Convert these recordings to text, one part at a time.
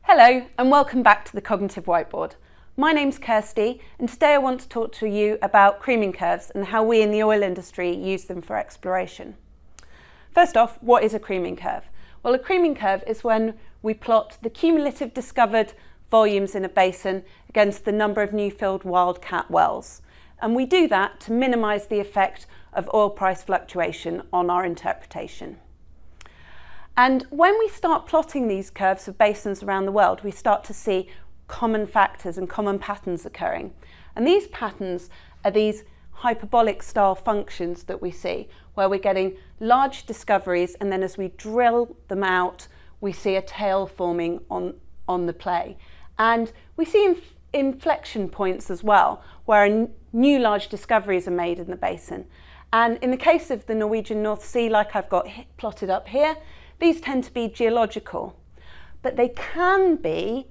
Hello and welcome back to the Cognitive Whiteboard. My name's Kirsty and today I want to talk to you about creaming curves and how we in the oil industry use them for exploration. First off, what is a creaming curve? Well, a creaming curve is when we plot the cumulative discovered volumes in a basin against the number of new filled wildcat wells. And we do that to minimise the effect of oil price fluctuation on our interpretation. And when we start plotting these curves of basins around the world, we start to see common factors and common patterns occurring. And these patterns are these hyperbolic style functions that we see, where we're getting large discoveries, and then as we drill them out, we see a tail forming on the play. And we see inflection points as well, where new large discoveries are made in the basin. And in the case of the Norwegian North Sea, like I've got plotted up here, these tend to be geological, but they can be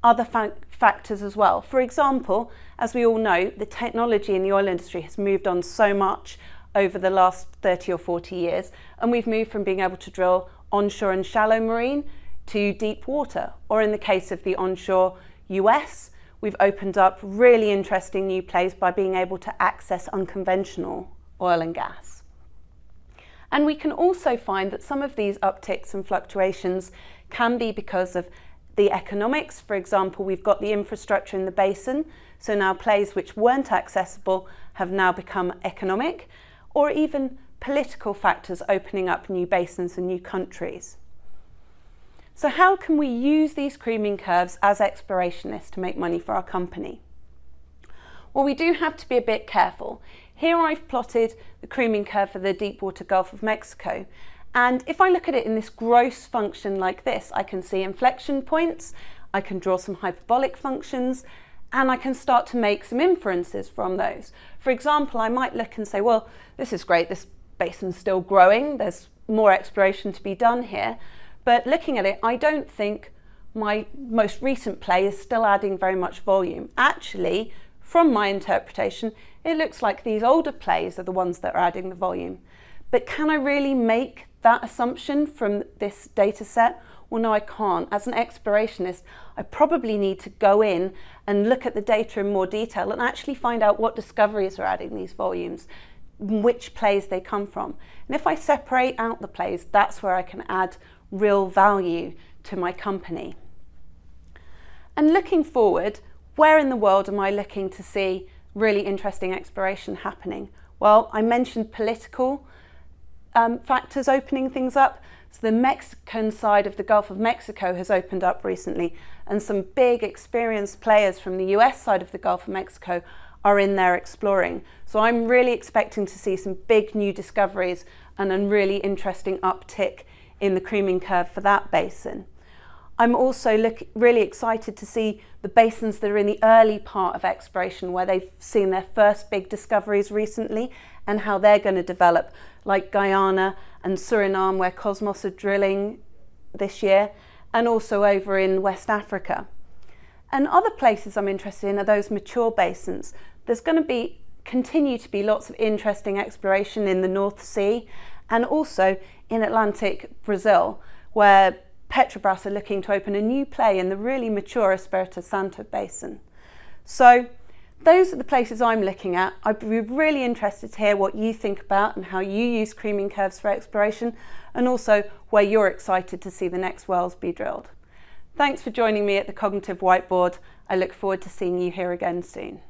other factors as well. For example, as we all know, the technology in the oil industry has moved on so much over the last 30 or 40 years, and we've moved from being able to drill onshore and shallow marine to deep water. Or in the case of the onshore US, we've opened up really interesting new plays by being able to access unconventional oil and gas. And we can also find that some of these upticks and fluctuations can be because of the economics. For example, we've got the infrastructure in the basin, so now plays which weren't accessible have now become economic, or even political factors opening up new basins and new countries. So how can we use these creaming curves as explorationists to make money for our company? Well, we do have to be a bit careful. Here I've plotted the creaming curve for the Deepwater Gulf of Mexico. And if I look at it in this gross function like this, I can see inflection points, I can draw some hyperbolic functions, and I can start to make some inferences from those. For example, I might look and say, well, this is great, this basin's still growing, there's more exploration to be done here. But looking at it, I don't think my most recent play is still adding very much volume. Actually, from my interpretation, it looks like these older plays are the ones that are adding the volume. But can I really make that assumption from this data set? Well, no, I can't. As an explorationist, I probably need to go in and look at the data in more detail and actually find out what discoveries are adding these volumes, which plays they come from. And if I separate out the plays, that's where I can add real value to my company. And looking forward, where in the world am I looking to see really interesting exploration happening? Well, I mentioned political factors opening things up. So the Mexican side of the Gulf of Mexico has opened up recently, and some big experienced players from the US side of the Gulf of Mexico are in there exploring. So I'm really expecting to see some big new discoveries and a really interesting uptick in the creaming curve for that basin. I'm also really excited to see the basins that are in the early part of exploration, where they've seen their first big discoveries recently, and how they're going to develop, like Guyana and Suriname, where Kosmos are drilling this year, and also over in West Africa. And other places I'm interested in are those mature basins. There's going to continue to be lots of interesting exploration in the North Sea, and also in Atlantic Brazil, where Petrobras are looking to open a new play in the really mature Espírito Santo basin. So those are the places I'm looking at. I'd be really interested to hear what you think about and how you use creaming curves for exploration, and also where you're excited to see the next wells be drilled. Thanks for joining me at the Cognitive Whiteboard. I look forward to seeing you here again soon.